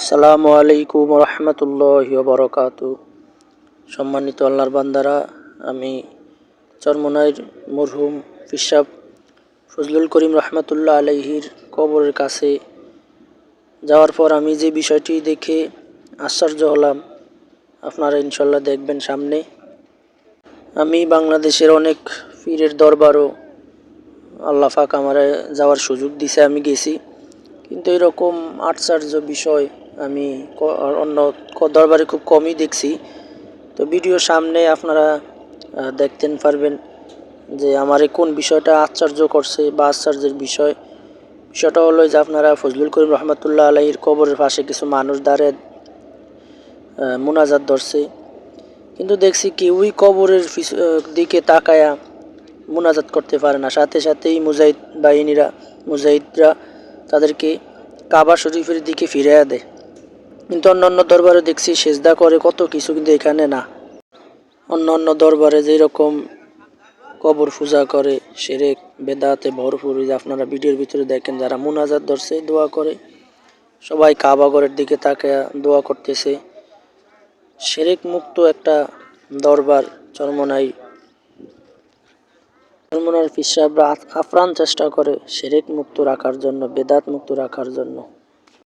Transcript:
আসসালামু আলাইকুম রহমতুল্লাহি ওয়া বারাকাতু। সম্মানিত আল্লাহর বান্দারা, আমি চরমনাইর মরহুম পিসাব ফজলুল করিম রহমতুল্লাহ আলাইহির কবরের কাছে যাওয়ার পর আমি যে বিষয়টি দেখে আশ্চর্য হলাম, আপনারা ইনশাল্লাহ দেখবেন সামনে। আমি বাংলাদেশের অনেক পীরের দরবারও আল্লাহ পাক আমারে যাওয়ার সুযোগ দিছে, আমি গেছি, কিন্তু এরকম আশ্চর্য বিষয় আমি অন্য দরবারে খুব কমই দেখছি। তো ভিডিও সামনে আপনারা দেখতে পারবেন যে আমার কোন বিষয়টা আশ্চর্য করছে বা আশ্চর্যের বিষয়টা হলো যে আপনারা ফজলুল করিম রহমতুল্লাহ আলাইহির কবরের পাশে কিছু মানুষ দাঁড়িয়ে মুনাজাত ধরছে, কিন্তু দেখছি কেউই কবরের দিকে তাকায়া মুনাজাত করতে পারে না। সাথে সাথেই মুজাহিদরা তাদেরকে কাবা শরীফের দিকে ফিরিয়ে দেয়। কিন্তু অন্য দরবারে দেখছি সেজদা করে কত কিছু, কিন্তু এখানে না। অন্য দরবারে যেরকম কবর পূজা করে, শিরক বেদাতে ভরপুর। আপনারা ভিডিওর ভিতরে দেখেন যারা মুনাজাত ধরছে, দোয়া করে, সবাই কাবা ঘরের দিকে তাকিয়ে দোয়া করতেছে। শিরক মুক্ত একটা দরবার চরমনাইর পিসাবরা আপ্রাণ চেষ্টা করে শিরক মুক্ত রাখার জন্য, বেদাত মুক্ত রাখার জন্য।